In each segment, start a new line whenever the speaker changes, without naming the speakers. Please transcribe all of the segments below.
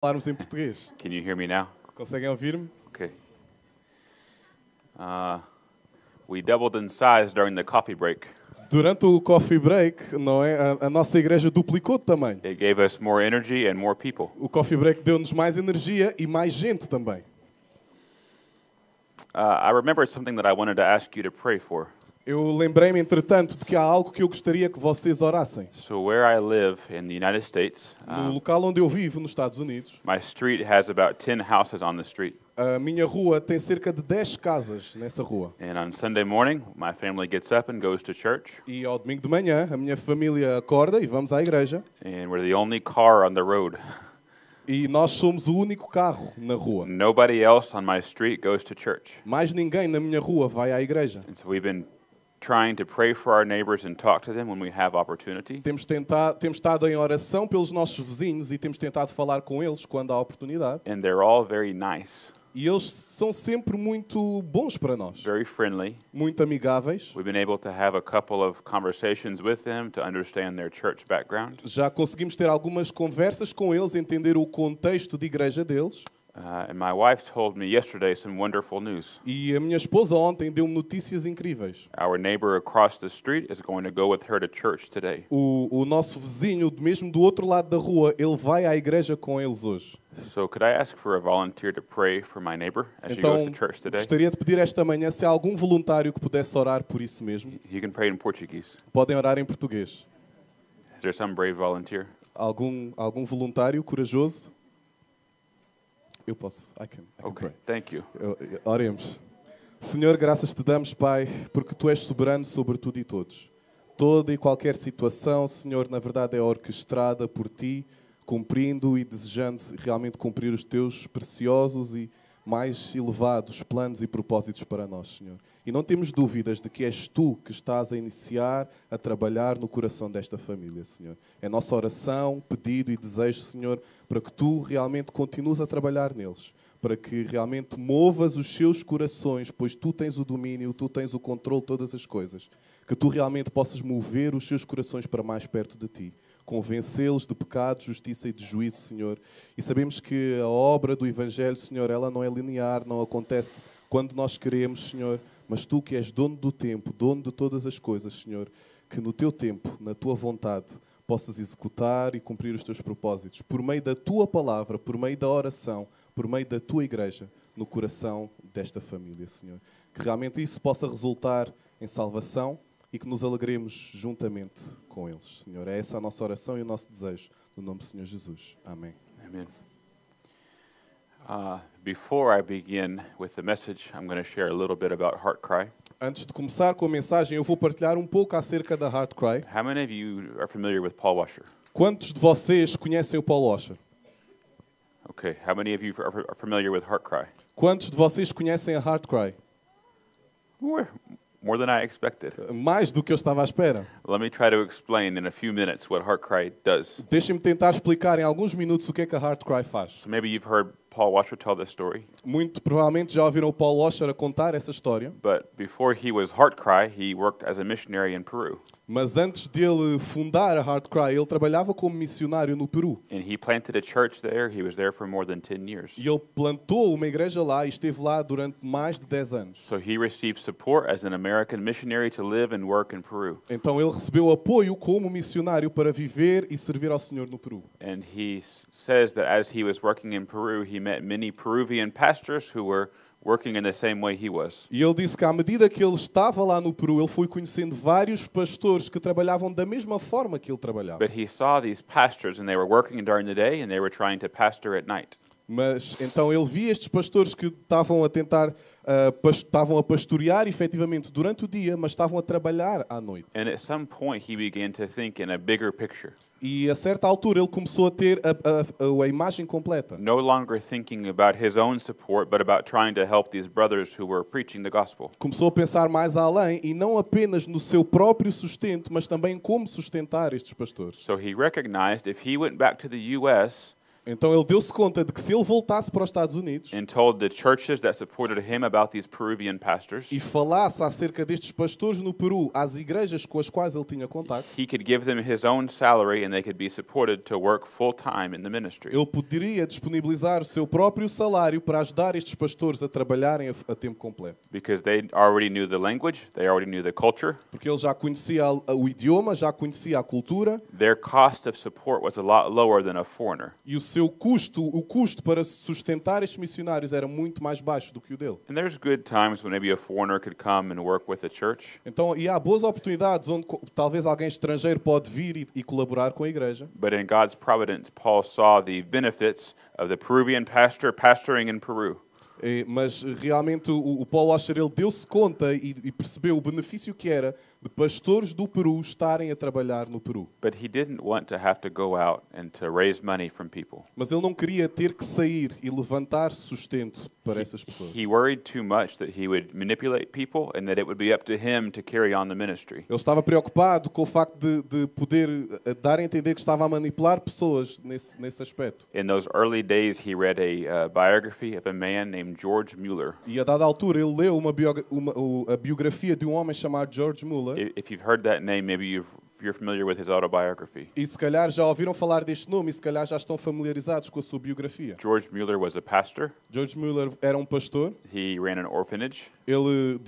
Falarmos em português.
Can you hear me now?
Conseguem ouvir-me?
Okay. We doubled in size during the coffee break.
Durante o coffee break, não é? A nossa igreja duplicou de tamanho.
It gave us more energy and more people.
O coffee break deu-nos mais energia e mais gente também.
I remembered something that I wanted to ask you to pray for.
Eu lembrei-me, entretanto, de que há algo que eu gostaria que vocês orassem.
So where I live in the United States,
No local onde eu vivo, nos Estados Unidos,
my street has about 10 houses on the street.
a minha rua tem cerca de 10 casas nessa rua.
And on Sunday morning, my family gets up and goes to church.
E ao domingo de manhã, a minha família acorda e vamos à igreja.
And we're the only car on the road.
E nós somos o único carro na rua.
Nobody else on my street goes to church.
Mais ninguém na minha rua vai à igreja.
And so we've been trying to pray for our neighbors and talk to them when we have opportunity.
Temos estado em oração pelos nossos vizinhos e temos tentado falar com eles quando há oportunidade.
And they're all very nice,
E eles são sempre muito bons para nós,
very friendly.
muito amigáveis.
We've been able to have a couple of conversations with them to understand their church background.
Já conseguimos ter algumas conversas com eles, entender o contexto de igreja deles.
And my wife told me yesterday some wonderful news.
E a minha esposa ontem deu-me notícias incríveis.
Our neighbor across the street is going to go with her to church today.
O nosso vizinho, mesmo do outro lado da rua, ele vai à igreja com eles hoje.
So could I ask for a volunteer to pray for my neighbor as she goes
Então,
to church today?
gostaria de pedir esta manhã se há algum voluntário que pudesse orar por isso mesmo.
You can pray in Portuguese.
Podem orar em português.
Is there some brave volunteer?
Algum voluntário corajoso? Eu posso. I can
Okay,
pray.
thank you.
Oremos. Senhor, graças te damos, Pai, porque Tu és soberano sobre tudo e todos. Toda e qualquer situação, Senhor, na verdade é orquestrada por Ti, cumprindo e desejando realmente cumprir os Teus preciosos e mais elevados planos e propósitos para nós, Senhor. E não temos dúvidas de que és Tu que estás a iniciar, a trabalhar no coração desta família, Senhor. É nossa oração, pedido e desejo, Senhor, para que Tu realmente continues a trabalhar neles, para que realmente movas os seus corações, pois Tu tens o domínio, Tu tens o controle de todas as coisas. Que Tu realmente possas mover os seus corações para mais perto de Ti, convencê-los de pecado, justiça e de juízo, Senhor. E sabemos que a obra do Evangelho, Senhor, ela não é linear, não acontece quando nós queremos, Senhor, mas Tu que és dono do tempo, dono de todas as coisas, Senhor, que no Teu tempo, na Tua vontade, possas executar e cumprir os Teus propósitos, por meio da Tua palavra, por meio da oração, por meio da Tua igreja, no coração desta família, Senhor. Que realmente isso possa resultar em salvação e que nos alegremos juntamente com eles, Senhor. É essa a nossa oração e o nosso desejo, no nome do Senhor Jesus. Amém.
Amen. Before I begin with the message, I'm going to share a little bit about Heart Cry.
Antes de começar com a mensagem, eu vou partilhar um pouco acerca da Heart Cry.
How many of you are familiar with Paul Washer?
Quantos de vocês conhecem o Paul Washer?
Okay. How many of you are familiar with Heart Cry?
Quantos de vocês conhecem a Heart Cry?
More than I expected.
Mais do que eu estava à espera.
Let me try to explain in a few minutes what Heart Cry does.
Deixem-me tentar explicar em alguns minutos o que é que a Heart Cry faz.
So maybe you've heard Paul Washer tell this story,
Muito provavelmente já ouviram o Paul Washer a contar essa história,
but before he was Heart Cry, he worked as a missionary in Peru.
mas antes dele fundar a Heart Cry, ele trabalhava como missionário no Peru.
And he planted a church there. He was there for more than 10 years.
E ele plantou uma igreja lá e esteve lá durante mais de 10 anos.
So he received support as an American missionary to live and work in Peru.
Então ele recebeu apoio como missionário para viver e servir ao Senhor no Peru.
And he says that as he was working in Peru, he met many Peruvian pastors who were working in the same way he was.
E ele disse que à medida que ele estava lá no Peru, ele foi conhecendo vários pastores que trabalhavam da mesma forma que ele trabalhava.
But he saw these pastors and they were working during the day and they were trying to pastor at night.
Mas então ele via estes pastores que estavam a tentar, estavam a pastorear efetivamente durante o dia, mas estavam a trabalhar à noite.
And at some point he began to think in a bigger picture.
E a certa altura ele começou a ter a imagem completa.
No longer thinking about his own support, but about trying to help these brothers who were preaching the gospel.
Começou a pensar mais além e não apenas no seu próprio sustento, mas também como sustentar estes pastores.
So he recognized if he went back to the U.S.,
Então ele deu-se conta de que se ele voltasse para os Estados Unidos
and told the churches that supported him about these Peruvian pastors,
e falasse acerca destes pastores no Peru às igrejas com as quais ele tinha contato,
he could give them his own salary and they could be supported to work full-time in the ministry.
ele poderia disponibilizar o seu próprio salário para ajudar estes pastores a trabalharem a tempo completo.
Because they already knew the language, they already knew the culture.
Porque ele já conhecia o idioma, já conhecia a cultura,
Their cost of support was a lot lower than a foreigner.
e o custo para sustentar estes missionários era muito mais baixo do que o dele.
And there's good times when maybe a foreigner could come and work with the church.
Então, e há boas oportunidades onde talvez alguém estrangeiro pode vir e colaborar com a igreja.
But in God's providence, Paul saw the benefits of the Peruvian pastor pastoring in Peru.
Mas realmente o Paul Washer ele deu-se conta e percebeu o benefício que era de pastores do Peru estarem a trabalhar no Peru.
But he didn't want to have to go out and to raise money from people.
Mas ele não queria ter que sair e levantar sustento para essas pessoas.
He worried too much that he would manipulate people and that it would be up to him to carry on the ministry.
Ele estava preocupado com o facto de poder dar a entender que estava a manipular pessoas nesse aspecto.
In those early days, he read a biography of a man named George Mueller.
E a dada altura ele leu a biografia de um homem chamado George Mueller.
If you've heard that name, maybe you're familiar with his autobiography.
E se calhar já ouviram falar deste nome e se calhar já estão familiarizados com a sua biografia.
George Mueller was a pastor.
George Mueller era um pastor.
He ran an orphanage.
Ele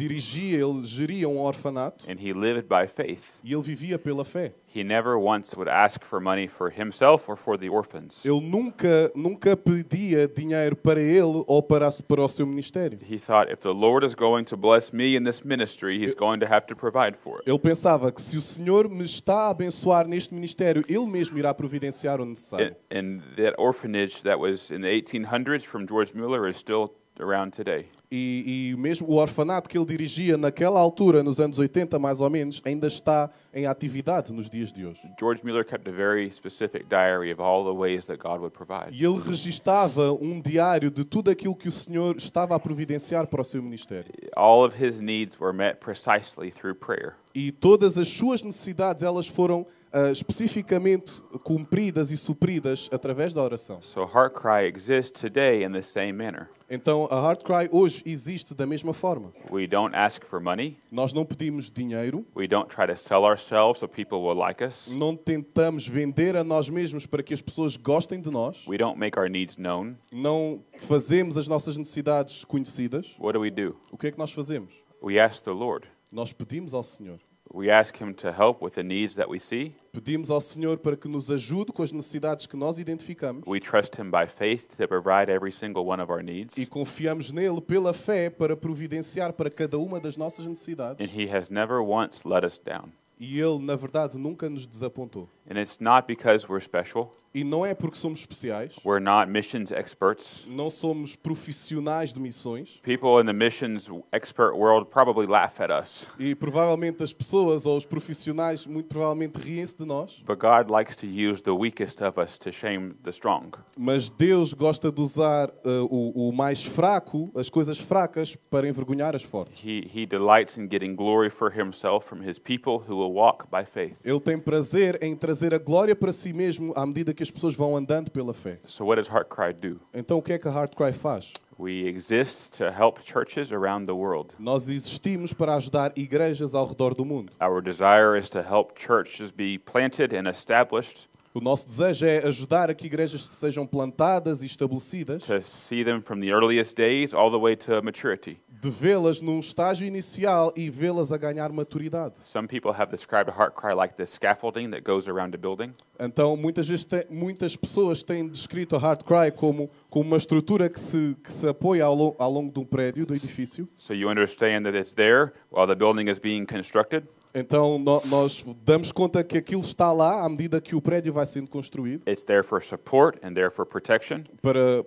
geria um orfanato.
And he lived by faith.
E ele vivia pela fé.
He never once would ask for money for himself or for the orphans.
Ele nunca pedia dinheiro para ele ou para o seu ministério.
He thought, if the Lord is going to bless me in this ministry, He's going to have to provide for it.
Ele pensava que se o Senhor me está a abençoar neste ministério, Ele mesmo irá providenciar o necessário.
And that orphanage that was in the 1800s from George Mueller is still around today.
E mesmo o orfanato que ele dirigia naquela altura, nos anos 80 mais ou menos, ainda está em atividade nos dias de hoje.
George Mueller kept a very specific diary of all the ways that God would provide.
E ele registava um diário de tudo aquilo que o Senhor estava a providenciar para o seu ministério.
All of his needs were met precisely through prayer.
E todas as suas necessidades, elas foram especificamente cumpridas e supridas através da oração.
So Heart Cry exists today in the same manner.
Então a Heart Cry hoje existe da mesma forma.
We don't ask for money.
Nós não pedimos dinheiro.
We don't try to sell ourselves so people will like us.
Não tentamos vender a nós mesmos para que as pessoas gostem de nós.
We don't make our needs known.
Não fazemos as nossas necessidades conhecidas.
What do?
O que é que nós fazemos?
We ask the Lord.
Nós pedimos ao Senhor.
We ask Him to help with the needs that we see.
Pedimos ao Senhor para que nos ajude com as necessidades que nós identificamos.
We trust Him by faith to provide every single one of our needs.
E confiamos nele pela fé para providenciar para cada uma das nossas necessidades.
And He has never once let us down.
E ele, na verdade, nunca nos desapontou.
And it's not because we're special.
E não é porque somos especiais.
We're not missions experts.
Não somos profissionais de missões.
People in the missions expert world probably laugh at us.
E provavelmente as pessoas ou os profissionais muito provavelmente riem-se de nós.
But God likes to use the weakest of us to shame the strong.
Mas Deus gosta de usar o mais fraco, as coisas fracas, para envergonhar as fortes.
He delights in getting glory for Himself from His people who will walk by faith.
Ele tem prazer em trazer a glória para si mesmo à medida que as pessoas vão andando pela fé.
So what does Heart Cry do?
Então o que é que a Heart Cry faz?
We exist to help churches around the world.
Nós existimos para ajudar igrejas ao redor do mundo.
Our desire is to help churches be planted and established.
O nosso desejo é ajudar a que igrejas sejam plantadas e estabelecidas,
To see them from the earliest days all the way to maturity.
de vê-las num estágio inicial e vê-las a ganhar maturidade.
Some people have described a Heart Cry like the scaffolding that goes around a building.
Então, muitas pessoas têm descrito a Heart Cry como uma estrutura que se apoia ao longo de um prédio, do edifício.
So you understand that it's there while the building is being constructed.
Então, nós damos conta que aquilo está lá à medida que o prédio vai sendo construído,
It's there for support and there for protection.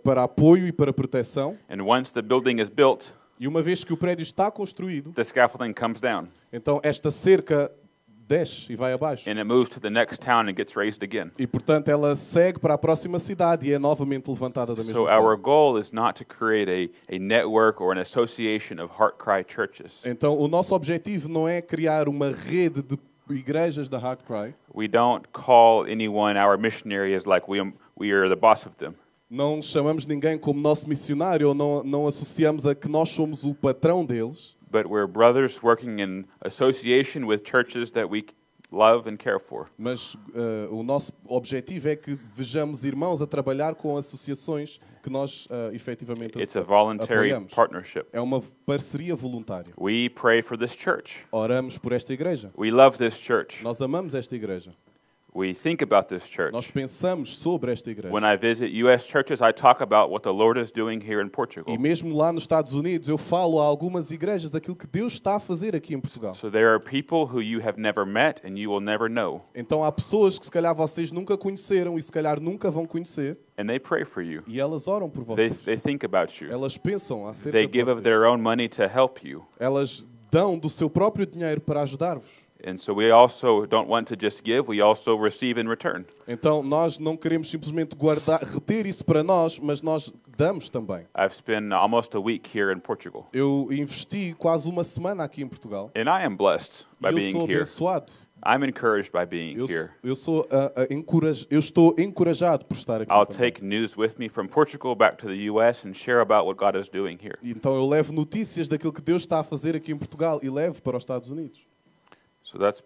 para apoio e para proteção.
And once the building is built,
E uma vez que o prédio está construído,
the scaffolding comes down
então esta cerca desce e vai abaixo.
and it moves to the next town and gets raised again.
E, portanto, ela segue para a próxima cidade e é novamente levantada da mesma
So
forma.
our goal is not to create a network or an association of Heart Cry churches.
Então, o nosso objetivo não é criar uma rede de igrejas da Heart Cry.
We don't call anyone our missionary as like we are the boss of them.
Não chamamos ninguém como nosso missionário ou não associamos a que nós somos o patrão deles.
But we're brothers working in association with churches that we love and care for.
Mas o nosso objetivo é que vejamos irmãos a trabalhar com associações que nós efetivamente
It's a voluntary
apoiamos.
partnership.
É uma parceria voluntária.
We pray for this church.
Oramos por esta igreja.
We love this church.
Nós amamos esta igreja.
We think about this
Nós
church.
pensamos sobre esta igreja.
When I visit U.S. churches, I talk about what the Lord is doing here in Portugal.
E mesmo lá nos Estados Unidos, eu falo a algumas igrejas aquilo que Deus está a fazer aqui em Portugal.
So there are people who you have never met and you will never know.
Então há pessoas que se calhar vocês nunca conheceram e se calhar nunca vão conhecer
And they pray for you.
e elas oram por
They
vocês.
think about you.
Elas pensam acerca
They
de
give of
vocês.
their own money to help you.
Elas dão do seu próprio dinheiro para ajudar-vos.
And so we also don't want to just give, we also receive in return.
Então nós não queremos simplesmente guardar, reter isso para nós, mas nós damos também.
I've spent almost a week here in Portugal.
Eu investi quase uma semana aqui em Portugal
And I am blessed
e
by
eu
being
sou
here.
abençoado.
I'm encouraged by being here.
Eu estou encorajado por estar aqui.
I'll
também.
take news with me from Portugal back to the U.S. and share about what God is doing here.
Então eu levo notícias daquilo que Deus está a fazer aqui em Portugal e levo para os Estados Unidos.
So that's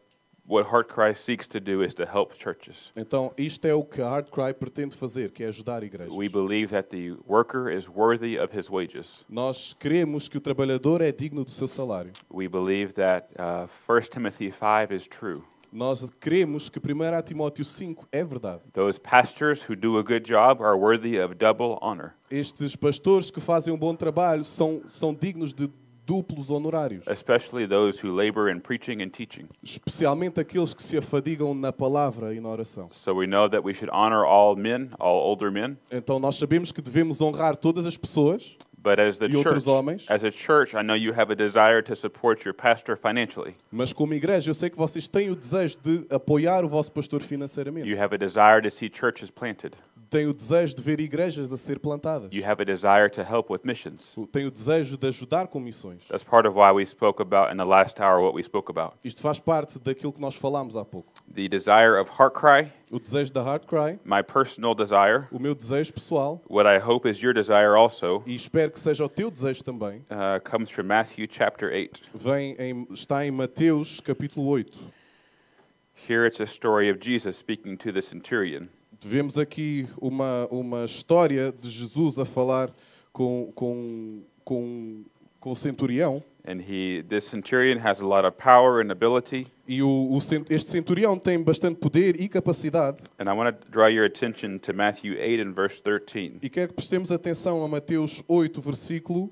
what Heartcry seeks to do, is to help churches.
Então isto é o que a Heartcry pretende fazer, que é ajudar igrejas.
We believe that the worker is worthy of his wages.
Nós queremos que o trabalhador é digno do seu salário.
We believe that 1 Timothy 5 is true.
Nós queremos que 1 Timóteo 5 é verdade.
Those pastors who do a good job are worthy of double honor,
Estes pastores que fazem um bom trabalho são dignos de duplos honorários.
especially those who labor in preaching and teaching.
Especialmente aqueles que se afadigam na palavra e na oração.
So we know that we should honor all men, all older men,
Então nós sabemos que devemos honrar todas as pessoas,
but as the
e outros
church,
homens.
as a church, I know you have a desire to support your pastor financially.
mas como igreja eu sei que vocês têm o desejo de apoiar o vosso pastor financeiramente.
You have a desire to see churches planted.
Têm o desejo de ver igrejas a ser plantadas.
You have a desire to help with missions.
Têm o desejo de ajudar com missões.
That's part of why we spoke about in the last hour what we spoke about.
Isto faz parte daquilo que nós falámos há pouco.
The desire of Heartcry,
O desejo da Heartcry,
my personal desire,
o meu desejo pessoal,
what I hope is your desire also,
e espero que seja o teu desejo também,
comes from Matthew chapter 8.
está em Mateus capítulo 8.
Here it's a story of Jesus speaking to the centurion.
Vemos aqui uma história de Jesus a falar com o centurião.
And this centurion has a lot of power and ability.
E este centurião tem bastante poder e capacidade.
And I want to draw your attention to Matthew 8 and verse 13.
E quero que prestemos atenção a Mateus 8, versículo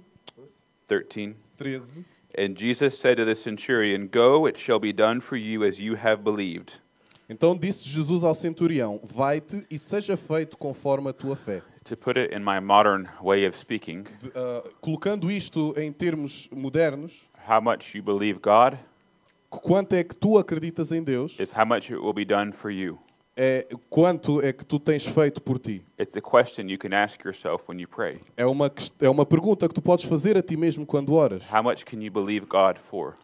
13.
13.
And Jesus said to the centurion, "Go, it shall be done for you as you have believed."
Então disse Jesus ao centurião: vai-te e seja feito conforme a tua fé.
To put it in my modern way of speaking,
Colocando isto em termos modernos,
how much you believe God
quanto é que tu acreditas em Deus,
is how much it will be done for you.
é quanto é que tu tens feito por ti.
It's a question you can ask yourself when you pray.
É uma pergunta que tu podes fazer a ti mesmo quando oras.
How much can you believe God for?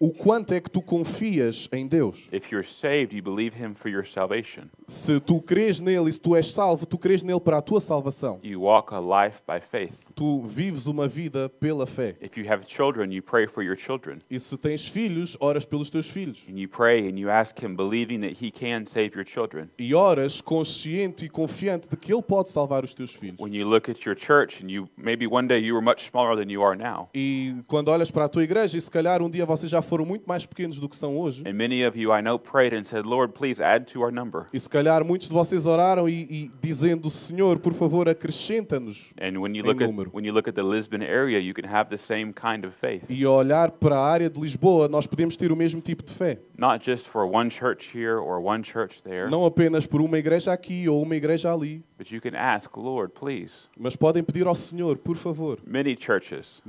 O quanto é que tu confias em Deus.
If you're saved, you believe Him for your salvation.
Se tu crês nele e se tu és salvo, tu crês nele para a tua salvação.
You walk a life by faith.
Tu vives uma vida pela fé.
If you have children, you pray for your children.
E se tens filhos, oras pelos teus filhos.
And you pray and you ask Him, believing that He can save your children.
E oras consciente e confiante de que Ele pode salvar os teus filhos.
When you look at your church, and maybe one day you were much smaller than you are now.
E quando olhas para a tua igreja, e se calhar um dia vocês já foram muito mais pequenos do que são hoje.
And many of you I know prayed and said, Lord, please add to our number.
E se calhar muitos de vocês oraram e dizendo, Senhor, por favor, acrescenta-nos
And when you
em
look at the Lisbon area, you can have the same kind of faith.
E ao olhar para a área de Lisboa, nós podemos ter o mesmo tipo de fé.
Not just for one church here or one church there,
Não apenas por uma igreja aqui ou uma igreja ali,
but you can ask, Lord, please.
mas podem pedir ao Senhor, por favor,
Many churches,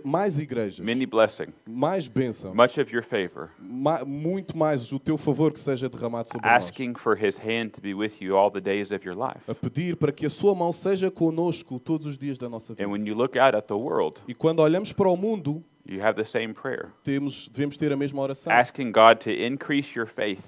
mais igrejas,
many blessing,
mais bênção,
much of your favor,
muito mais o teu favor que seja derramado sobre nós.
asking for His hand to be with you all the days of your life.
A pedir para que a sua mão seja conosco todos os dias da nossa vida.
And when you look out at the world,
E quando olhamos para o mundo,
you have the same prayer,
devemos ter a mesma oração.
asking God to increase your faith,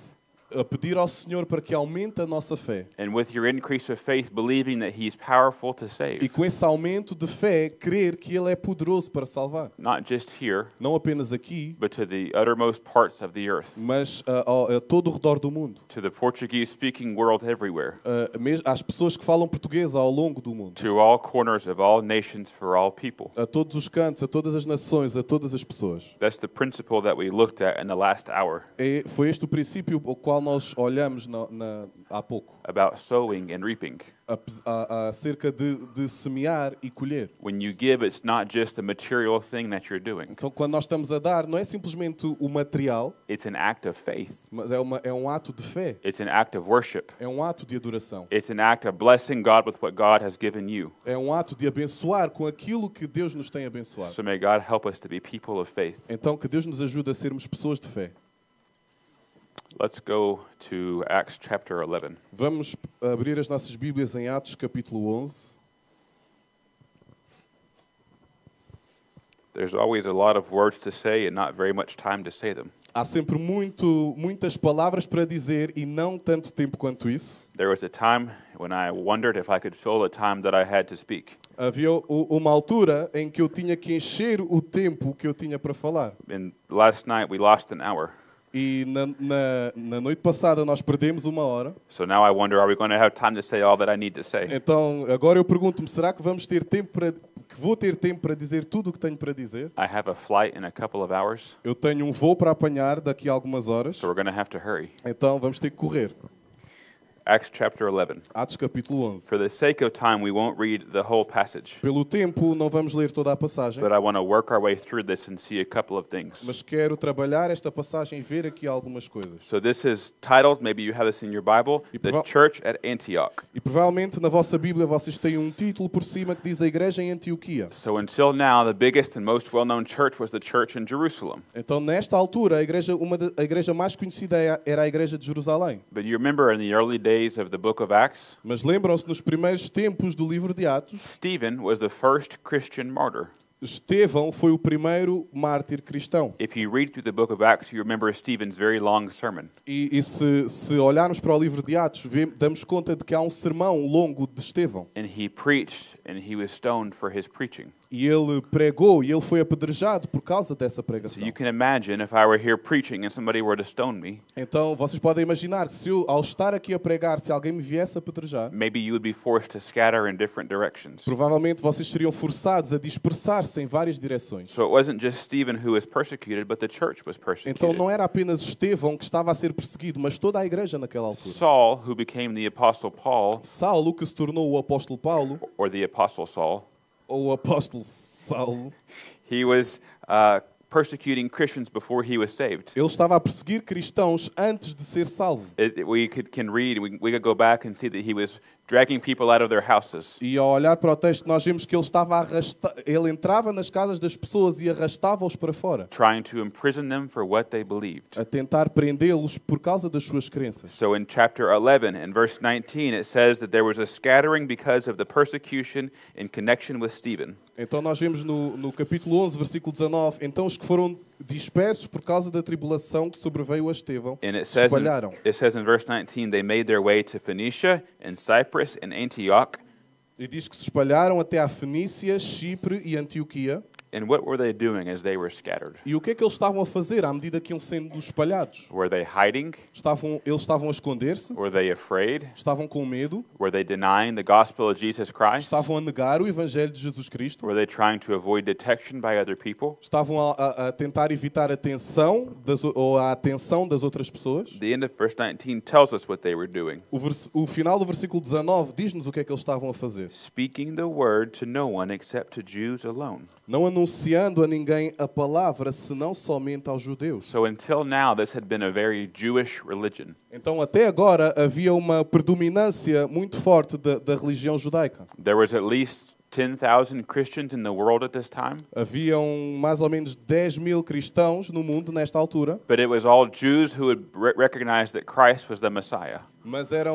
a pedir ao Senhor para que aumente a nossa fé.
And with your increase of faith, believing that He's powerful to
E
save.
com esse aumento de fé, crer que Ele é poderoso para salvar.
Not just here,
Não apenas aqui,
but to the uttermost parts of the earth.
mas a todo o redor do mundo.
To the Portuguese-speaking world everywhere.
Às pessoas que falam português ao longo do mundo.
To all corners of all nations for all people.
A todos os cantos, a todas as nações, a todas as pessoas.
That's the principle that we looked at in the last hour.
Foi este o princípio ao qual nós olhamos há pouco.
About sowing and reaping.
Acerca de semear e colher.
When you give, it's not just a material thing that you're doing.
Então, quando nós estamos a dar, não é simplesmente o material,
It's an act of faith.
mas é um ato de fé.
It's an act of worship.
É um ato de adoração.
It's an act of blessing God with what God has given you.
É um ato de abençoar com aquilo que Deus nos tem abençoado.
So may God help us to be people of faith.
Então, que Deus nos ajude a sermos pessoas de fé.
Let's go to Acts chapter 11.
Vamos abrir as nossas Bíblias em Atos capítulo 11.
There's always a lot of words to say and not very much time to say them.
Há sempre muitas palavras para dizer e não tanto tempo quanto isso.
There was a time when I wondered if I could fill the time that I had to speak.
Havia uma altura em que eu tinha que encher o tempo que eu tinha para falar.
And last night we lost an hour.
E na noite passada nós perdemos 1 hora.
So now I wonder, are we going to have time to say all that I need to say?
Então, agora eu pergunto-me, será que vou ter tempo para dizer tudo o que tenho para dizer?
I have a flight in a couple of hours,
Eu tenho um voo para apanhar daqui a algumas horas.
so we're going to have to hurry.
Então, vamos ter que correr.
Acts chapter 11.
Atos capítulo 11.
For the sake of time, we won't read the whole passage,
Pelo tempo, não vamos ler toda a passagem,
but I want to work our way through this and see a couple of things.
mas quero trabalhar esta passagem e ver aqui algumas coisas.
So this is titled, maybe you have this in your Bible, The Church at Antioch.
E provavelmente na vossa Bíblia vocês têm um título por cima que diz a Igreja em Antioquia.
So until now, the biggest and most well-known church was the church in Jerusalem.
Então, nesta altura, a igreja mais conhecida era a Igreja de Jerusalém.
But you remember in the early days of the book of Acts,
Mas lembram-se, nos primeiros tempos do livro de Atos,
Stephen was the first Christian martyr.
Estevão foi o primeiro mártir cristão.
If you read through the book of Acts, you remember Stephen's very long sermon.
E se olharmos para o livro de Atos, damos conta de que há um sermão longo de Estevão.
And he preached, and he was stoned for his preaching.
E ele pregou e ele foi apedrejado por causa dessa
So
pregação.
you can imagine if I were here preaching and somebody were to stone me,
Então, vocês podem imaginar que se eu, ao estar aqui a pregar, se alguém me viesse a apedrejar,
maybe you would be forced to scatter in different directions.
provavelmente vocês seriam forçados a dispersar-se em várias direções.
So it wasn't just Stephen who was persecuted, but the church was
Então
persecuted.
não era apenas Estevão que estava a ser perseguido, mas toda a igreja naquela altura.
Saul, who became the apostle Paul,
Saulo, que se tornou o apóstolo Paulo,
or the apostle Saul,
ou o apóstolo Saulo,
he was persecuting Christians before he was saved.
ele estava a perseguir cristãos antes de ser salvo.
We could go back and see that he was dragging people out of their houses,
E ao olhar para o texto, nós vemos que ele entrava nas casas das pessoas e arrastava-os para fora,
trying to imprison them for what they believed.
a tentar prendê-los por causa das suas crenças.
So in chapter 11 and verse 19, it says that there was a scattering because of the persecution in connection with Stephen.
Então nós vemos no capítulo 11, versículo 19, então os que foram dispersos por causa da tribulação que sobreveio a Estevão
And it
se espalharam.
says in verse 19, they made their way to Phoenicia and Cyprus and Antioch.
E diz que se espalharam até a Fenícia, Chipre e Antioquia.
And what were they doing as they were scattered?
E o que é que eles estavam a fazer à medida que iam sendo espalhados?
Were they hiding?
Eles estavam a esconder-se?
Were they afraid?
Estavam com medo?
Were they denying the gospel of Jesus Christ?
Estavam a negar o Evangelho de Jesus Cristo?
Were they trying to avoid detection by other people?
Estavam a tentar evitar a atenção ou a atenção das outras pessoas?
The end of verse 19 tells us what they were doing.
O final do versículo 19 diz-nos o que é que eles estavam a fazer.
Speaking the word to no one except to Jews alone.
Não anunciando a ninguém a palavra, senão somente aos judeus.
So until now, this had been a very Jewish religion.
Então, até agora, havia uma predominância muito forte da religião judaica.
There was at least 10,000 Christians in the world at this time,
Haviam mais ou menos 10.000 cristãos no mundo nesta altura,
but it was all Jews who had recognized that Christ was the Messiah.
mas era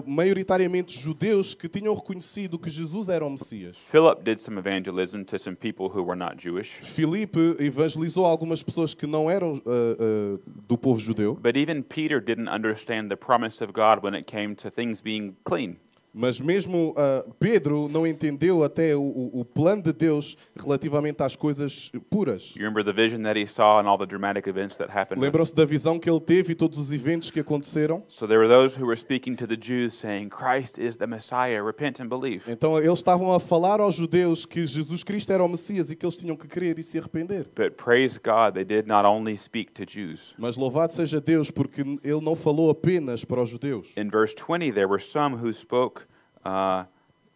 maioritariamente judeus que tinham reconhecido que Jesus era o Messias.
Philip did some evangelism to some people who were not Jewish.
Filipe evangelizou algumas pessoas que não eram do povo judeu,
But even Peter didn't understand the promise of God when it came to things being clean.
mas mesmo Pedro não entendeu até o plano de Deus relativamente às coisas puras.
You remember the vision that he saw and all the dramatic events that happened?
Lembram-se da visão que ele teve e todos os eventos que aconteceram?
So there were those who were speaking to the Jews saying, Christ is the Messiah, repent and believe.
Então eles estavam a falar aos judeus que Jesus Cristo era o Messias e que eles tinham que crer e se arrepender.
But praise God, they did not only speak to Jews.
Mas louvado seja Deus, porque ele não falou apenas para os judeus.
In verse 20, there were some who spoke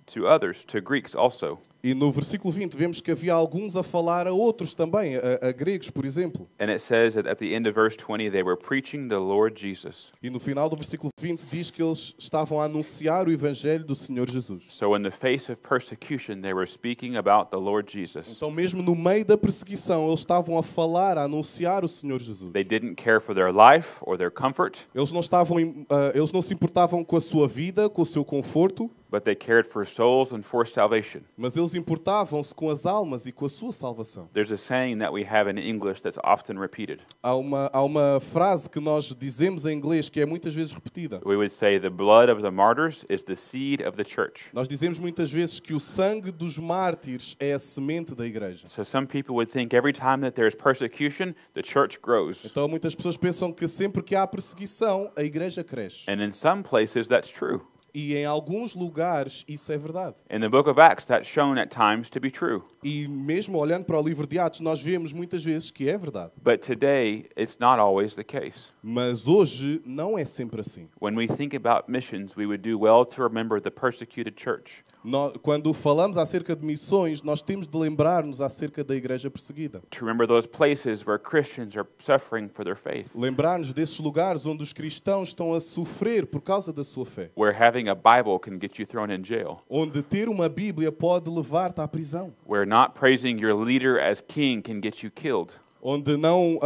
to others, to Greeks also.
E no versículo 20 vemos que havia alguns a falar a outros também, a gregos, por exemplo.
And it says that at the end of verse 20, they were preaching the Lord Jesus.
E no final do versículo 20 diz que eles estavam a anunciar o evangelho do Senhor Jesus.
So in the face of persecution, they were speaking about the Lord Jesus.
Então mesmo no meio da perseguição, eles estavam a falar, a anunciar o Senhor Jesus.
They didn't care for their life or their comfort,
Eles não se importavam com a sua vida, com o seu conforto,
but they cared for souls and for salvation.
mas eles importavam-se com as almas e com a sua salvação.
There's a saying that we have in English that's often repeated.
Há uma frase que nós dizemos em inglês que é muitas vezes repetida.
We would say the blood of the martyrs is the seed of the church.
Nós dizemos muitas vezes que o sangue dos mártires é a semente da igreja.
So some people would think every time that there's persecution, the church grows.
Então muitas pessoas pensam que sempre que há perseguição, a igreja cresce.
And in some places that's true.
E em alguns lugares isso é verdade.
In the book of Acts, that's shown at times to be true.
E mesmo olhando para o livro de Atos, nós vemos muitas vezes que é verdade.
But today, it's not always the case.
Mas hoje não é sempre assim.
When we think about missions, we would do well to remember the persecuted church.
Quando falamos acerca de missões, nós temos de lembrar-nos acerca da igreja perseguida.
To remember those places where Christians are suffering for their faith.
Lembrar-nos desses lugares onde os cristãos estão a sofrer por causa da sua fé.
Where having a Bible can get you thrown in jail.
Onde ter uma Bíblia pode levar-te à prisão.
Where not praising your leader as king can get you killed.
Onde não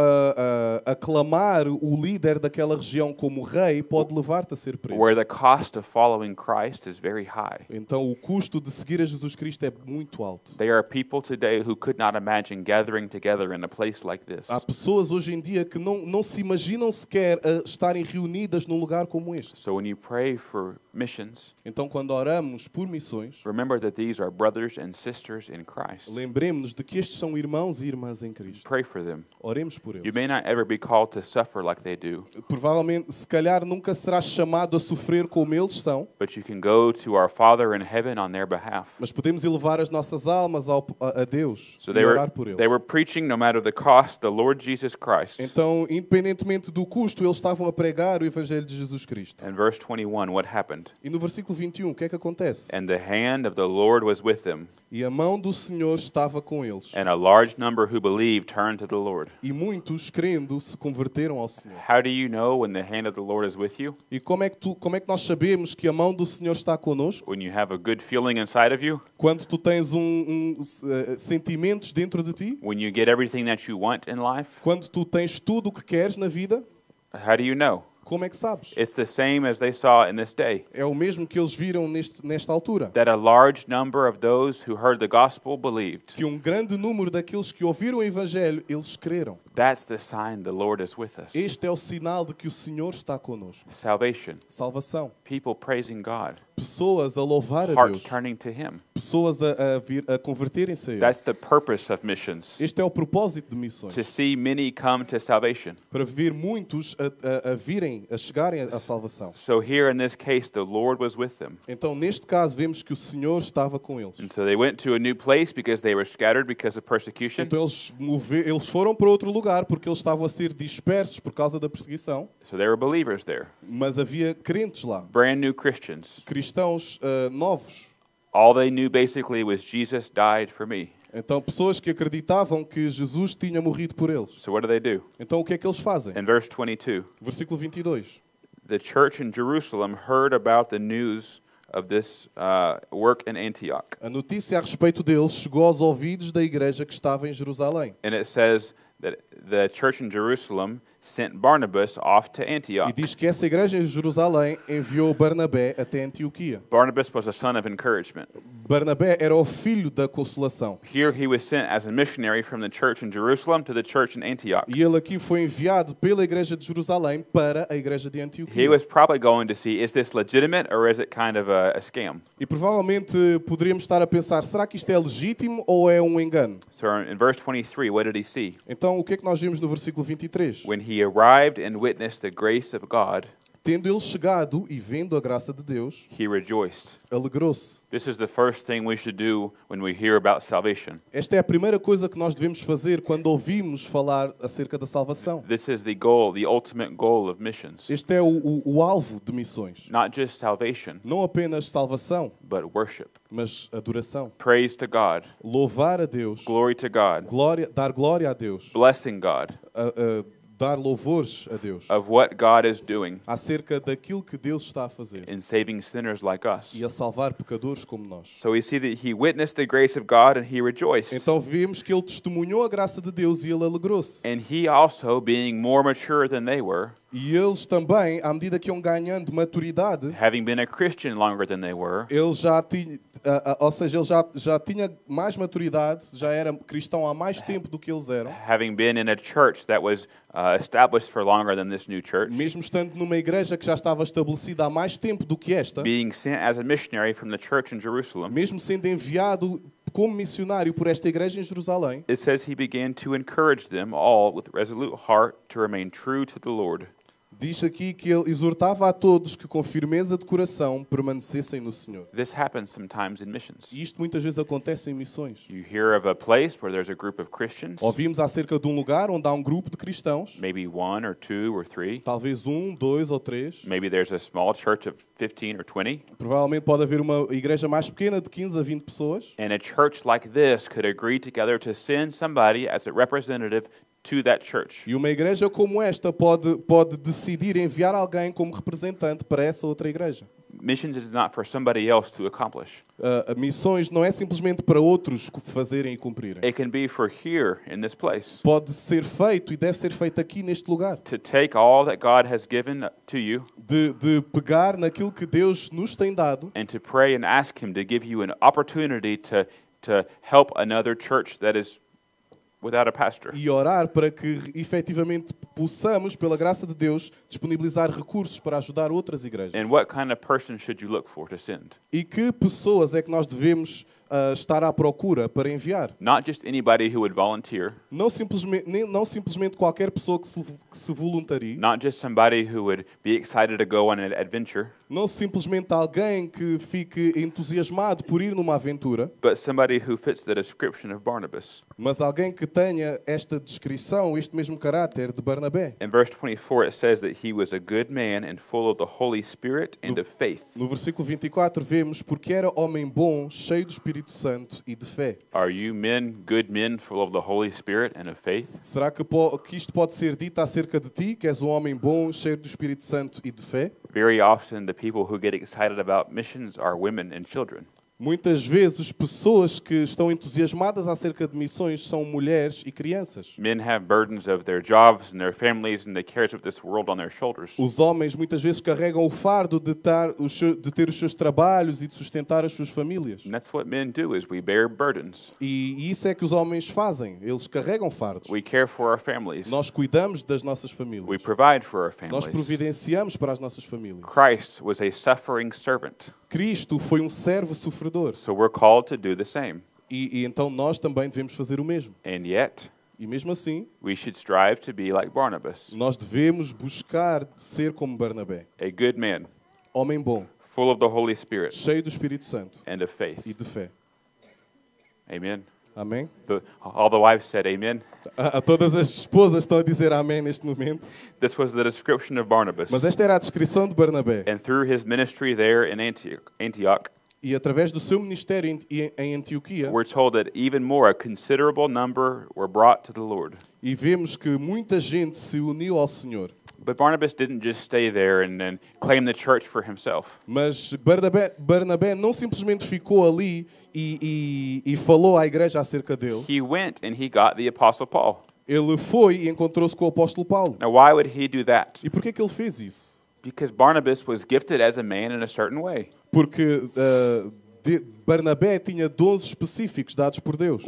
aclamar o líder daquela região como rei pode levar-te a ser preso.
Where the cost of following Christ is very high.
Então o custo de seguir a Jesus Cristo é muito alto.
There are people today who could not imagine gathering together in a place like this.
Há pessoas hoje em dia que não se imaginam sequer estarem reunidas num lugar como este.
So when you pray for missions,
Então quando oramos por missões,
remember that these are brothers and sisters in Christ.
lembremos-nos de que estes são irmãos e irmãs em Cristo.
Pray for them.
Oremos por eles.
You may not ever be called to suffer like they do,
Provavelmente, se calhar, nunca serás chamado a sofrer como eles são,
but you can go to our Father in heaven on their behalf.
mas podemos elevar as nossas almas a Deus
So
e orar por eles.
they were preaching, no matter the cost, the Lord Jesus Christ.
Então, independentemente do custo, eles estavam a pregar o Evangelho de Jesus Cristo.
And verse 21, what happened?
E no versículo 21, o que é que acontece?
And the hand of the Lord was with them,
E a mão do Senhor estava com eles.
and a large number who believed turned to the Lord.
E muitos, crendo, se converteram ao Senhor.
How do you know when the hand of the Lord is with you?
E como é que nós sabemos que a mão do Senhor está conosco?
When you have a good feeling inside of you?
Quando tu tens sentimentos dentro de ti?
When you get everything that you want in life?
Quando tu tens tudo o que queres na vida?
How do you know?
Como é que sabes?
It's the same as they saw in this day.
É o mesmo que eles viram nesta altura.
That a large number of those who heard the gospel believed.
Que um grande número daqueles que ouviram o Evangelho, eles creram.
That's the sign the Lord is with us.
Este é o sinal de que o Senhor está conosco.
Salvation.
Salvação.
People praising God.
Pessoas a louvar a
Hearts
Deus.
turning to Him.
Pessoas a converterem-se a Ele.
That's the purpose of missions.
Este é o propósito de missões.
To see many come to salvation.
Para ver muitos a chegarem à salvação.
So here in this case, the Lord was with them.
Então, neste caso, vemos que o Senhor estava com eles.
And so they went to a new place because they were scattered because of persecution.
Então, eles foram para outro lugar porque eles estavam a ser dispersos por causa da perseguição.
So there were believers there.
Mas havia crentes lá.
Brand new Christians.
Cristãos novos.
All they knew basically was Jesus died for me.
Então, pessoas que acreditavam que Jesus tinha morrido por eles.
So what do?
Então, o que é que eles fazem?
In verse 22,
Versículo 22.
the church in Jerusalem heard about the news of this work in Antioch.
A notícia a respeito deles chegou aos ouvidos da igreja que estava em Jerusalém.
And it says that the church in Jerusalem sent Barnabas off to
E
Antioch.
diz que essa igreja em Jerusalém enviou Barnabé até Antioquia.
Barnabas was a son of encouragement.
Barnabé era o filho da consolação.
Here he was sent as a missionary from the church in Jerusalem to the church in Antioch.
E ele aqui foi enviado pela igreja de Jerusalém para a igreja de
He
Antioquia.
was probably going to see, is this legitimate or is it kind of a scam?
E provavelmente poderíamos estar a pensar, será que isto é legítimo ou é um engano?
So in verse 23, what did he see?
Então, o que é que nós vimos no versículo 23?
When he arrived and witnessed the grace of God,
Tendo ele chegado e vendo a graça de Deus,
he rejoiced.
alegrou-se.
This is the first thing we should do when we hear about salvation.
Esta é a primeira coisa que nós devemos fazer quando ouvimos falar acerca da salvação.
This is the goal, the ultimate goal of missions.
Este é o alvo de missões.
Not just salvation,
Não apenas salvação,
but worship.
mas adoração.
Praise to God,
Louvar a Deus,
glory to God,
dar glória a Deus,
blessing God
dar louvores a Deus
of what God is doing
acerca daquilo que Deus está a fazer
in saving sinners like us.
e a salvar pecadores como nós.
So we see that he witnessed the grace of God and he rejoiced.
Então vemos que ele testemunhou a graça de Deus e ele alegrou-se.
And he also, being more mature than they were,
E eles também, à medida que iam ganhando maturidade,
having been a Christian longer than they were,
ele já tinha, ou seja, ele já tinha mais maturidade, já era cristão há mais tempo do que eles eram.
having been in a church that was established for longer than this new church,
Mesmo estando numa igreja que já estava estabelecida há mais tempo do que esta,
being sent as a missionary from the church in Jerusalem,
mesmo sendo enviado como missionário por esta igreja em Jerusalém,
it says he began to encourage them all with resolute heart to remain true to the Lord.
diz aqui que ele exortava a todos que com firmeza de coração permanecessem no Senhor.
This happens sometimes in missions.
E isto muitas vezes acontece em missões.
You hear of a place where there's a group of Christians,
Ouvimos acerca de um lugar onde há um grupo de cristãos,
maybe one or two or three.
talvez 1, 2 ou 3.
Maybe there's a small church of 15 or 20.
Provavelmente pode haver uma igreja mais pequena de 15 a 20 pessoas.
And a church like this could agree together to send somebody as a representative to that church.
E uma igreja como esta pode decidir enviar alguém como representante para essa outra igreja.
Missions is not for somebody else to accomplish.
Missões não é simplesmente para outros fazerem e cumprirem.
It can be for here in this place.
Pode ser feito e deve ser feito aqui neste lugar.
To take all that God has given to you
De pegar naquilo que Deus nos tem dado
and to pray and ask Him to give you an opportunity to help another church that is without a pastor.
e orar para que efetivamente possamos, pela graça de Deus, disponibilizar recursos para ajudar outras igrejas.
And what kind of person should you look for to send?
E que pessoas é que nós devemos estar à procura para enviar?
Not just anybody who would volunteer,
Não simplesmente qualquer pessoa que se voluntarie,
not just somebody who would be excited to go on an adventure,
não simplesmente alguém que fique entusiasmado por ir numa aventura,
but somebody who fits the description of Barnabas.
mas alguém que tenha esta descrição, este mesmo caráter de Barnabé.
In verse 24, it says that he was a good man and full of the Holy Spirit and of faith.
No versículo 24 vemos, porque era homem bom, cheio do Espírito Santo e de fé.
Are you men, good men, full of the Holy Spirit and of faith?
Será que isto pode ser dito acerca de ti, que és um homem bom, cheio do Espírito Santo e de fé?
Very often, the people who get excited about missions are women and children.
Muitas vezes, pessoas que estão entusiasmadas acerca de missões são mulheres e crianças.
Men have burdens of their jobs and their families and the cares of this world on their shoulders.
Os homens muitas vezes carregam o fardo de ter os seus trabalhos e de sustentar as suas famílias.
And that's what men do, is we bear burdens.
E isso é que os homens fazem. Eles carregam fardos.
We care for our families.
Nós cuidamos das nossas
We
famílias.
provide for our
Nós
families.
providenciamos para as nossas famílias.
Christ was a suffering servant,
Cristo foi um servo sofredor.
so we're called to do the same.
E então nós também devemos fazer o mesmo.
And yet,
E mesmo assim,
we should strive to be like Barnabas,
nós devemos buscar ser como Barnabé.
a good man,
Homem bom,
full of the Holy Spirit
cheio do Espírito Santo
and of faith.
e de fé.
Amen.
Amém?
All the wives said amen.
A todas as esposas estão a dizer amém neste momento.
This was the description of Barnabas.
Mas esta era a descrição de Barnabé.
And through his ministry there in Antioch,
E através do seu ministério em Antioquia,
we're told that even more, a considerable number were brought to the Lord.
e vemos que muita gente se uniu ao Senhor.
But Barnabas didn't just stay there and then claim the church for himself.
Mas Barnabé não simplesmente ficou ali e falou à igreja acerca dele.
He went and he got the Apostle Paul.
Ele foi e encontrou-se com o apóstolo Paulo.
Now, why would he do that?
E por que ele fez isso?
Because Barnabas was gifted as a man in a certain way.
Porque Barnabé tinha dons específicos dados por Deus.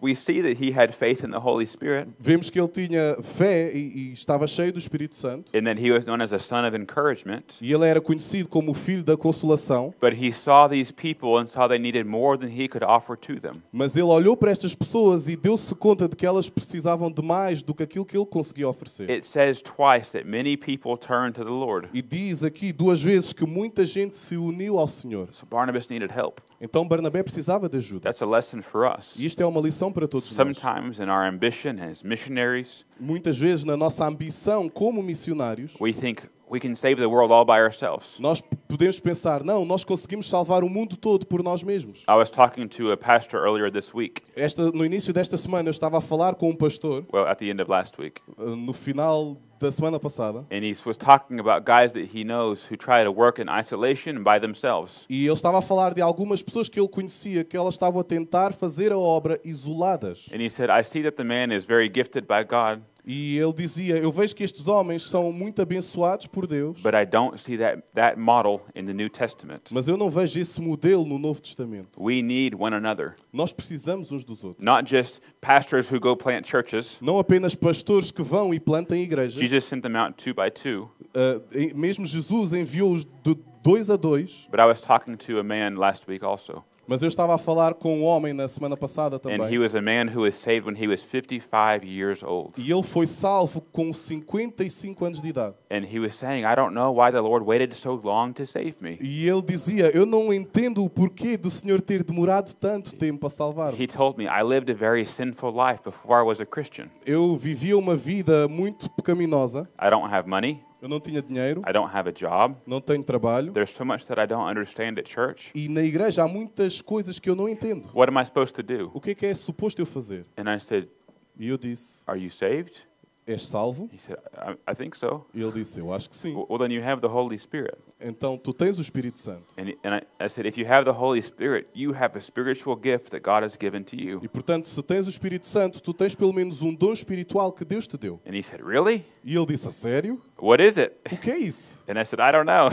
We see that he had faith in the Holy Spirit,
Vemos que ele tinha fé e estava cheio do Espírito Santo.
and that he was known as a son of encouragement.
E ele era conhecido como o filho da consolação.
But he saw these people and saw they needed more than he could offer to them.
Mas ele olhou para estas pessoas e deu-se conta de que elas precisavam de mais do que aquilo que ele conseguia oferecer.
It says twice that many people turned to the Lord.
E diz aqui 2 vezes que muita gente se uniu ao Senhor.
So Barnabas needed help.
Então Barnabé precisava de ajuda.
That's a lesson for us.
E isto é uma lição para todos nós.
Sometimes in our ambition as missionaries,
Muitas vezes na nossa ambição como missionários,
we think we can save the world all by ourselves.
nós podemos pensar, não, nós conseguimos salvar o mundo todo por nós mesmos.
I was talking to a pastor earlier this week,
No início desta semana eu estava a falar com um pastor,
well, at the end of last week,
no final da semana passada,
and he was talking about guys that he knows who try to work in isolation by themselves.
e ele estava a falar de algumas pessoas que ele conhecia que elas estavam a tentar fazer a obra isoladas.
And he said, I see that the man is very gifted by God,
E ele dizia, eu vejo que estes homens são muito abençoados por Deus,
but I don't see that model in the New Testament.
mas eu não vejo esse modelo no Novo Testamento.
We need one another,
Nós precisamos uns dos outros.
not just pastors who go plant churches.
Não apenas pastores que vão e plantam igrejas.
Jesus sent them out 2 by 2.
Mesmo Jesus enviou-os de 2 a 2.
But I was talking to a man last week also,
Mas eu estava a falar com um homem na semana passada
and he
também.
was a man who was saved when he was 55 years old.
E ele foi salvo com 55 anos de idade.
And he was saying, I don't know why the Lord waited so long to save me.
E ele dizia, eu não entendo o porquê do Senhor ter demorado tanto tempo a salvar-me.
He told me, I lived a very sinful life before I was a Christian.
Eu vivia uma vida muito pecaminosa.
I don't have money.
Eu não tinha dinheiro,
I don't have a job.
não tenho trabalho.
There's so much that I don't understand at church.
E na igreja há muitas coisas que eu não entendo.
What am I supposed to do?
O que é suposto eu fazer?
And I said,
E eu disse,
are you saved?
és salvo?
He said, I think so.
E ele disse, eu acho que sim.
Well, then you have the Holy Spirit.
Então tu tens o Espírito Santo.
And I said, if you have the Holy Spirit, you have a spiritual gift that God has given to you.
E portanto, se tens o Espírito Santo, tu tens pelo menos um dom espiritual que Deus te deu.
And he said, really?
E ele disse, a sério?
What is it?
O que é isso?
And I said, I don't know.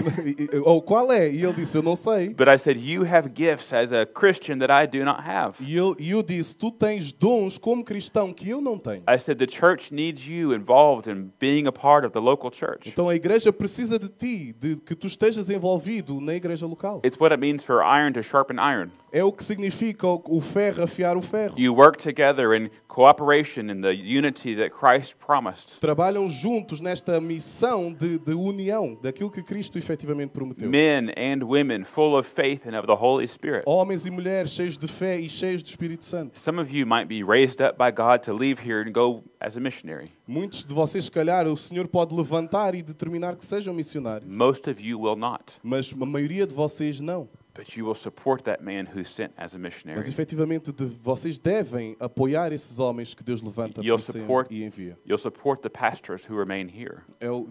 Ou qual é? E ele disse, eu não sei.
But I said, you have gifts as a Christian that I do not have.
E eu disse, tu tens dons como cristão que eu não tenho.
I said, the church needs you involved in being a part of the local church.
Então a igreja precisa de ti, de que tu estejas envolvido na igreja local.
It's what it means for iron to sharpen iron.
É o que significa o ferro afiar o ferro.
You work together in cooperation in the unity that Christ promised.
Trabalham juntos nesta missão de união, daquilo que Cristo efetivamente prometeu.
Men and women full of faith and of the Holy Spirit.
Homens e mulheres cheios de fé e cheios do Espírito Santo.
Some of you might be raised up by God to leave here and go as a missionary.
Muitos de vocês, se calhar, o Senhor pode levantar e determinar que sejam missionários.
Most of you will not.
Mas a maioria de vocês não.
But you will support that man who's sent as a
Mas
missionary.
efetivamente vocês devem apoiar esses homens que Deus levanta
You'll
para
support,
e envia.
you'll support the pastors who remain here.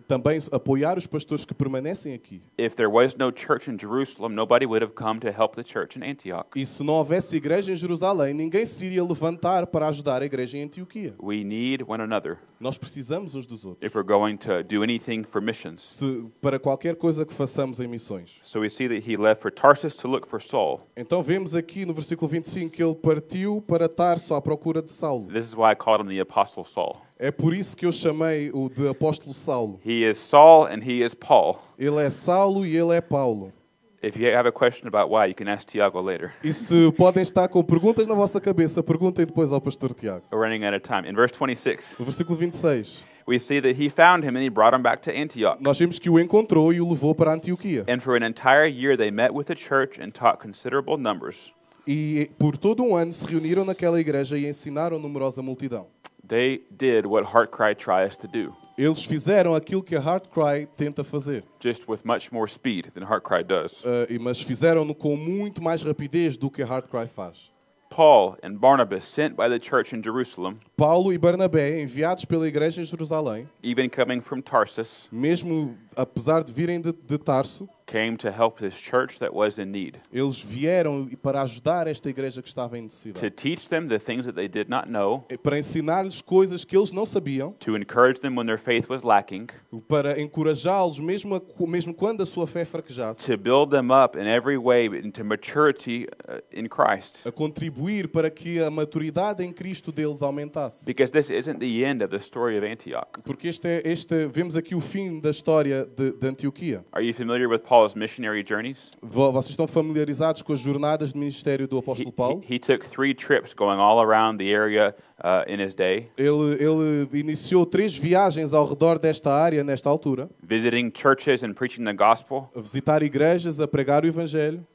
Também apoiar os pastores que permanecem aqui.
If there was no church in Jerusalem, nobody would have come to help the church in Antioch.
E se não houvesse igreja em Jerusalém, ninguém se iria levantar para ajudar a igreja em Antioquia.
We need one another
Nós precisamos uns dos outros.
if we're going to do anything for missions.
Para qualquer coisa que façamos em missões.
So we see that he left for Tarsus to look for Saul.
Então vemos aqui no versículo 25 que ele partiu para Tarso à procura de Saulo.
This is why I called him the Apostle Saul.
É por isso que eu chamei-o de apóstolo Saulo.
He is Saul and he is Paul.
Ele é Saulo e ele é Paulo.
If you have a question about why, you can ask Tiago later.
E se podem estar com perguntas na vossa cabeça, perguntem depois ao pastor Tiago.
We're running out of time. In verse 26,
No versículo 26,
we see that he found him and he brought him back to Antioch.
nós vimos que o encontrou e o levou para Antioquia.
And for an entire year they met with the church and taught considerable numbers.
E por todo um ano se reuniram naquela igreja e ensinaram numerosa multidão.
They did what HeartCry tries to do,
Eles fizeram aquilo que a HeartCry tenta fazer,
just with much more speed than HeartCry does.
mas fizeram-no com muito mais rapidez do que a HeartCry faz.
Paul and Barnabas, sent by the church in Jerusalem,
Paulo e Barnabé, enviados pela igreja em Jerusalém,
even coming from Tarsus,
mesmo apesar de virem de Tarso,
came to help this church that was in need,
eles vieram para ajudar esta igreja que estava em
to
necessidade,
teach them the things that they did not know,
para ensinar-lhes coisas que eles não sabiam,
to encourage them when their faith was lacking,
para encorajá-los mesmo quando a sua fé fraquejasse,
to build them up in every way into maturity in Christ.
a contribuir para que a maturidade em Cristo deles aumentasse.
Because this isn't the end of the story of Antioch.
Porque vemos aqui o fim da história de Antioquia.
Are you familiar with Paul's missionary journeys?
Vocês estão familiarizados com as jornadas de ministério do apóstolo Paulo?
He took 3 trips going all around the area in his day,
Ele iniciou 3 viagens ao redor desta área, nesta altura,
visiting churches and preaching the gospel.
a visitar igrejas, a pregar o evangelho.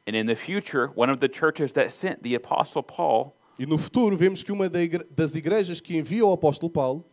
And in the future, one of the churches that sent the apostle Paul,
E no futuro vemos que uma das igrejas que enviou o apóstolo Paulo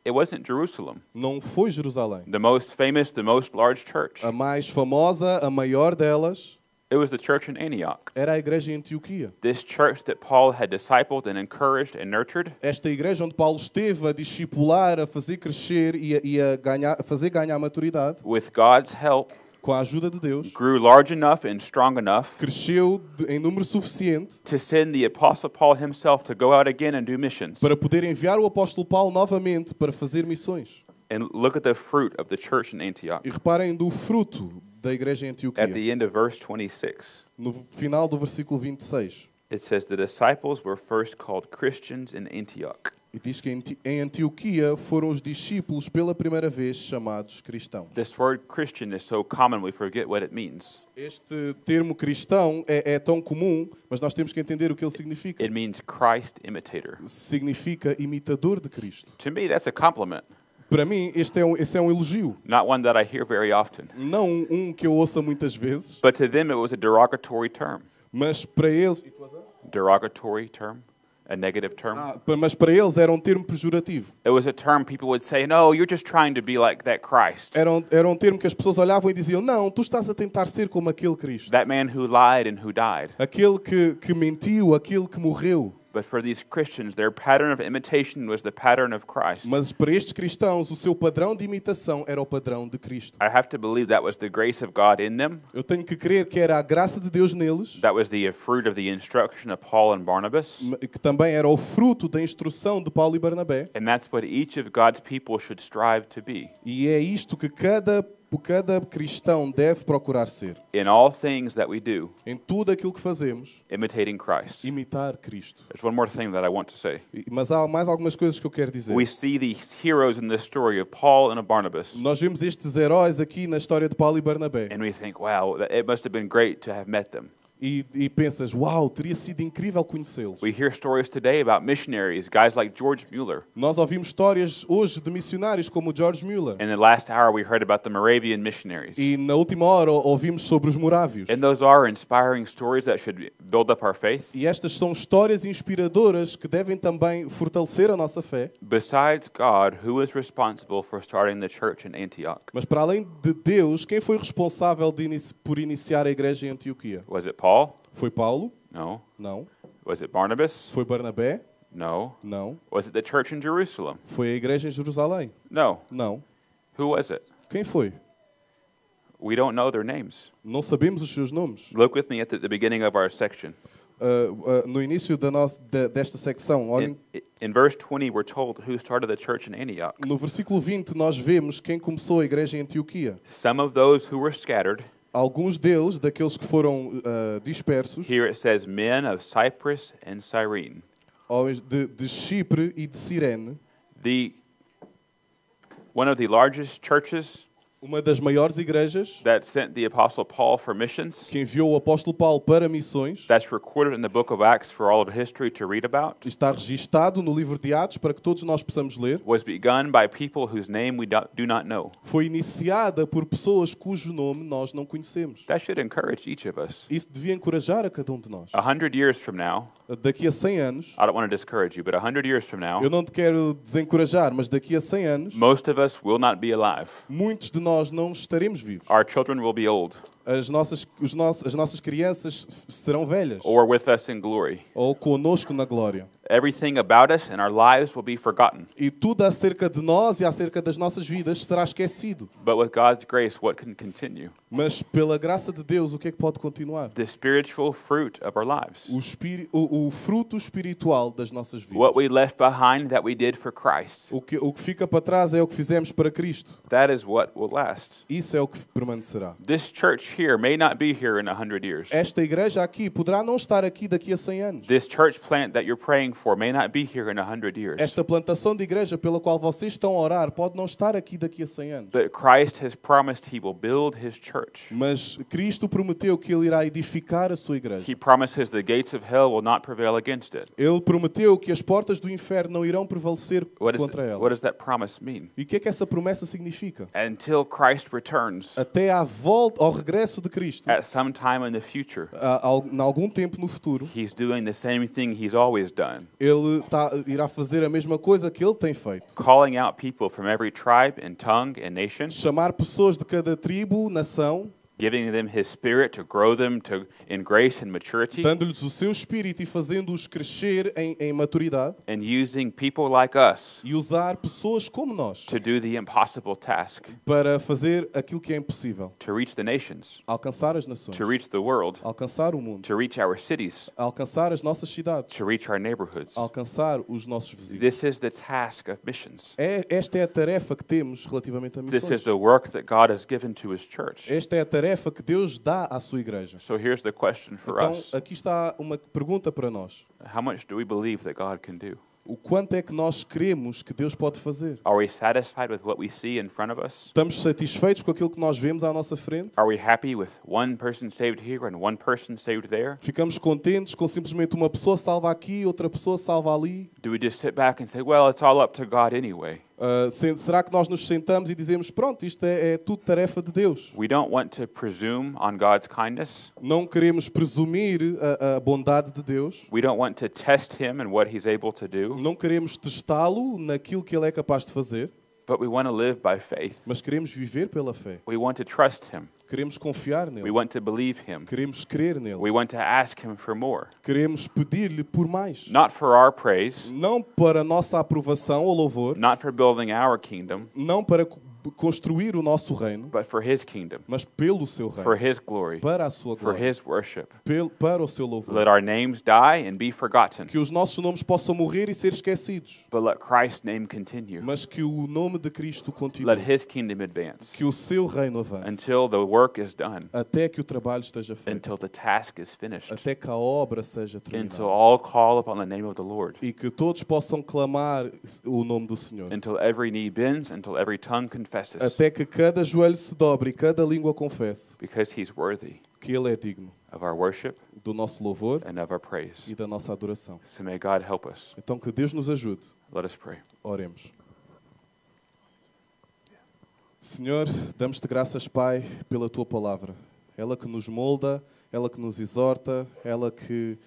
it wasn't Jerusalem,
não foi Jerusalém.
the most famous, the most large church.
A mais famosa, a maior delas,
It was the church in Antioch.
era a igreja em Antioquia.
This church that Paul had discipled and encouraged and nurtured,
Esta igreja onde Paulo esteve a discipular, a fazer crescer e a fazer ganhar maturidade,
with God's help,
com a ajuda de Deus,
grew large enough and strong enough
cresceu em número suficiente
to send the apostle Paul himself to go out again and do missions.
para poder enviar o apóstolo Paulo novamente para fazer missões.
And look at the fruit of the church in Antioch.
E reparem do fruto da igreja em
At
Antioquia.
the end of verse 26,
No final do versículo 26.
it says the disciples were first called Christians in Antioch.
E diz que em Antioquia foram os discípulos pela primeira vez chamados cristãos.
This word Christian is so common we forget what it means.
Este termo cristão é tão comum, mas nós temos que entender o que ele significa.
It means Christ imitator.
Significa imitador de Cristo.
To me, that's a compliment,
Para mim, esse é um elogio.
not one that I hear very often.
Não um que eu ouça muitas vezes,
But to them, it was a derogatory term.
mas para eles...
Derogatory term? A negative term?
Mas para eles era um termo pejorativo.
It was a term people would say, no, you're just trying to be like that Christ.
Era um termo que as pessoas olhavam e diziam: não, tu estás a tentar ser como aquele Cristo.
That man who lied and who died.
Aquele que mentiu, aquele que morreu.
But for these Christians, their pattern of imitation was the pattern of Christ.
Mas para estes cristãos, o seu padrão de imitação era o padrão de Cristo.
I have to believe that was the grace of God in them.
Eu tenho que crer que era a graça de Deus neles,
That was the fruit of the instruction of Paul and Barnabas.
que também era o fruto da instrução de Paulo e Barnabé.
And that's what each of God's people should strive to be.
E é isto que cada cristão deve procurar ser.
In all things that we do,
Em tudo aquilo que fazemos,
imitating Christ.
imitar Cristo.
There's one more thing that I want to say.
Mas há mais algumas coisas que eu quero dizer.
We see these heroes in this story of Paul and of Barnabas,
Nós vemos estes heróis aqui na história de Paulo e Barnabé.
and we think, wow, it must have been great to have met them.
E pensas, uau, teria sido incrível conhecê-los.
We hear stories today about missionaries, guys like George Mueller.
Nós ouvimos histórias hoje de missionários como o George Mueller.
In the last hour, we heard about the Moravian missionaries.
E na última hora ouvimos sobre os morávios.
And those are inspiring stories that should build up our faith.
E estas são histórias inspiradoras que devem também fortalecer a nossa fé.
Besides God, who is responsible for starting the church in Antioch?
Mas para além de Deus, quem foi responsável por iniciar a igreja em Antioquia?
Was it Paul?
Foi Paulo?
No.
Não.
Was it Barnabas?
Foi Barnabé?
No.
Não.
Was it the church in Jerusalem?
Foi a igreja em Jerusalém?
No.
Não.
Who was it?
Quem foi?
We don't know their names.
Não sabemos os seus nomes.
Look with me at the beginning of our section.
No início desta secção, olhem,
In verse 20, we're told who started the church in Antioch.
no versículo 20 nós vemos quem começou a igreja em Antioquia.
Some of those who were scattered,
Alguns deles, daqueles que foram dispersos,
here it says men of Cyprus and Cyrene.
homens de Chipre e de Cirene,
One of the largest churches
uma das maiores igrejas
that sent the apostle Paul for missions.
que enviou o apóstolo Paulo para missões,
That's recorded in the book of Acts for all of history to read about.
está registado no livro de Atos para que todos nós possamos ler.
Was begun by people whose name we do not know.
Foi iniciada por pessoas cujo nome nós não conhecemos.
That should encourage each of us.
Isso devia encorajar a cada um de nós.
100 years from now,
Daqui a 100 anos,
I don't want to discourage you, but 100 years from now,
eu não te quero desencorajar, mas daqui a 100 anos,
most of us will not be alive.
muitos de nós não estaremos vivos.
Our children will be old.
as nossas crianças serão velhas
or with us in glory.
ou conosco na glória.
Everything about us and our lives will be forgotten.
E tudo acerca de nós e acerca das nossas vidas será esquecido.
But with God's grace, what can continue?
Mas pela graça de Deus, o que é que pode continuar?
The spiritual fruit of our lives.
O fruto espiritual das nossas vidas.
What we left behind that we did for Christ.
O que fica para trás é o que fizemos para Cristo.
That is what will last.
Isso é o que permanecerá.
This church here may not be here in 100 years.
Esta igreja aqui poderá não estar aqui daqui a 100 anos.
This church plant that you're praying for may not be here in 100 years.
Esta plantação de igreja pela qual vocês estão a orar pode não estar aqui daqui a 100 anos.
But Christ has promised he will build his church.
Mas Cristo prometeu que Ele irá edificar a sua igreja.
He promises the gates of hell will not prevail against it.
Ele prometeu que as portas do inferno não irão prevalecer contra ela.
What does that promise mean?
E o que é que essa promessa significa?
Until Christ returns
Até à volta, ao regresso de Cristo,
at some time in the future,
em algum tempo no futuro,
he's doing the same thing he's always done.
Ele irá fazer a mesma coisa que Ele tem feito.
Calling out people from every tribe and tongue and nation.
Chamar pessoas de cada tribo, nação,
giving them his spirit to grow them in grace and maturity,
dando-lhes o seu espírito e fazendo-os crescer em maturidade,
and using people like us
e usar pessoas como nós
to do the impossible task,
para fazer aquilo que é impossível,
to reach the nations,
alcançar as nações,
to reach the world,
alcançar o mundo,
to reach our cities,
alcançar as nossas cidades,
to reach our neighborhoods.
alcançar os nossos vizinhos.
This is the task of missions.
Esta é a tarefa que temos relativamente a
This is
missões.
the work that God has given to his church.
Esta é a tarefa que Deus dá à sua igreja.
So here's the question for
Então,
us.
aqui está uma pergunta para nós.
How much do we believe that God can do?
O quanto é que nós queremos que Deus pode fazer?
Are we satisfied with what we see in front of us?
Estamos satisfeitos com aquilo que nós vemos à nossa frente?
Are we happy with one person saved here and one person saved there?
Ficamos contentes com simplesmente uma pessoa salva aqui, outra pessoa salva ali?
Do we just sit back and say, well, it's all up to God anyway?
Será que nós nos sentamos e dizemos, pronto, isto é tudo tarefa de Deus?
We don't want to presume on God's kindness.
Não queremos presumir a bondade de Deus.
We don't want to test him and what he's able to do.
Não queremos testá-lo naquilo que ele é capaz de fazer.
But we want to live by faith.
Mas queremos viver pela fé.
We want to trust him.
Queremos confiar
We
nele.
want to believe him.
Queremos crer nele.
We want to ask him for more.
Queremos pedir-lhe por mais.
Not for our praise,
Não para a nossa aprovação ou louvor.
not for building our kingdom,
Não para construir o nosso reino.
but for his kingdom,
Mas pelo seu
for
reino.
his glory,
Para a sua
for
glória.
his worship.
Para o seu louvor.
Let our names die and be forgotten,
Que os nossos nomes possam morrer e ser esquecidos.
but let Christ's name continue.
Mas que o nome de Cristo continue.
Let his kingdom advance
Que o seu reino avance.
until the work is done,
Até que o trabalho esteja feito.
until the task is finished,
Até que a obra seja
until
terminada.
all call upon the name of the Lord,
E que todos possam clamar o nome do Senhor.
until every knee bends, until every tongue confesses,
Até que cada joelho se dobre e cada língua confesse
because he's worthy
que Ele é digno
of our worship
do nosso louvor
and of our praise.
e da nossa adoração.
So may God help us.
Então que Deus nos ajude.
Let us pray.
Oremos. Senhor, damos-te graças, Pai, pela Tua palavra. Ela que nos molda, ela que nos exorta, ela que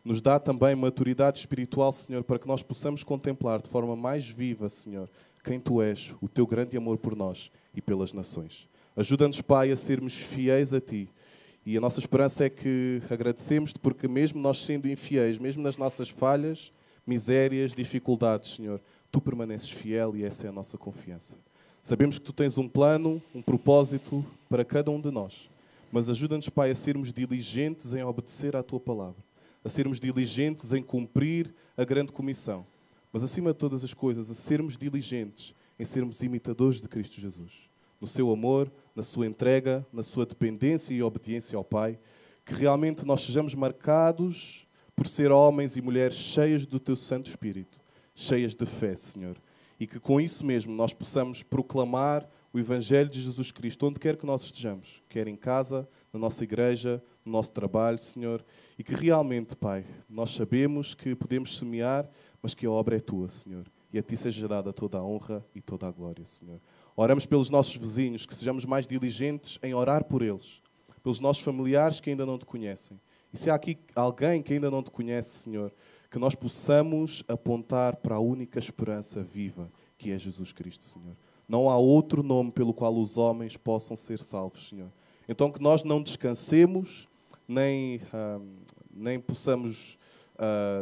nos dá também maturidade espiritual, Senhor, para que nós possamos contemplar de forma mais viva, Senhor, quem Tu és, o Teu grande amor por nós e pelas nações. Ajuda-nos, Pai, a sermos fiéis a Ti. E a nossa esperança é que agradecemos-te porque mesmo nós sendo infiéis, mesmo nas nossas falhas, misérias, dificuldades, Senhor, Tu permaneces fiel e essa é a nossa confiança. Sabemos que Tu tens um plano, um propósito para cada um de nós. Mas ajuda-nos, Pai, a sermos diligentes em obedecer à Tua palavra. A sermos diligentes em cumprir a grande comissão. Mas, acima de todas as coisas, a sermos diligentes em sermos imitadores de Cristo Jesus. No seu amor, na sua entrega, na sua dependência e obediência ao Pai. Que realmente nós sejamos marcados por ser homens e mulheres cheios do Teu Santo Espírito. Cheias de fé, Senhor. E que com isso mesmo nós possamos proclamar o Evangelho de Jesus Cristo, onde quer que nós estejamos, quer em casa, na nossa igreja, no nosso trabalho, Senhor, e que realmente, Pai, nós sabemos que podemos semear, mas que a obra é Tua, Senhor, e a Ti seja dada toda a honra e toda a glória, Senhor. Oramos pelos nossos vizinhos, que sejamos mais diligentes em orar por eles, pelos nossos familiares que ainda não Te conhecem. E se há aqui alguém que ainda não Te conhece, Senhor, que nós possamos apontar para a única esperança viva, que é Jesus Cristo, Senhor. Não há outro nome pelo qual os homens possam ser salvos, Senhor. Então que nós não descansemos, nem possamos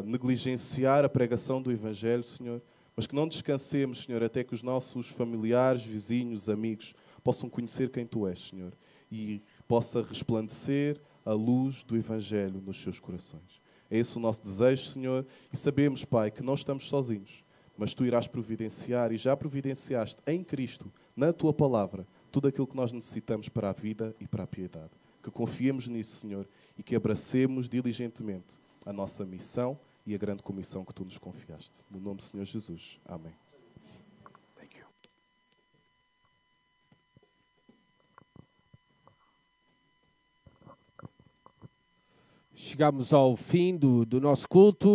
negligenciar a pregação do Evangelho, Senhor, mas que não descansemos, Senhor, até que os nossos familiares, vizinhos, amigos possam conhecer quem Tu és, Senhor, e possa resplandecer a luz do Evangelho nos seus corações. É esse o nosso desejo, Senhor, e sabemos, Pai, que não estamos sozinhos, mas Tu irás providenciar e já providenciaste em Cristo, na Tua palavra, tudo aquilo que nós necessitamos para a vida e para a piedade. Que confiemos nisso, Senhor, e que abracemos diligentemente a nossa missão e a grande comissão que Tu nos confiaste. No nome do Senhor Jesus. Amém.
Thank you.
Chegamos ao fim do nosso culto.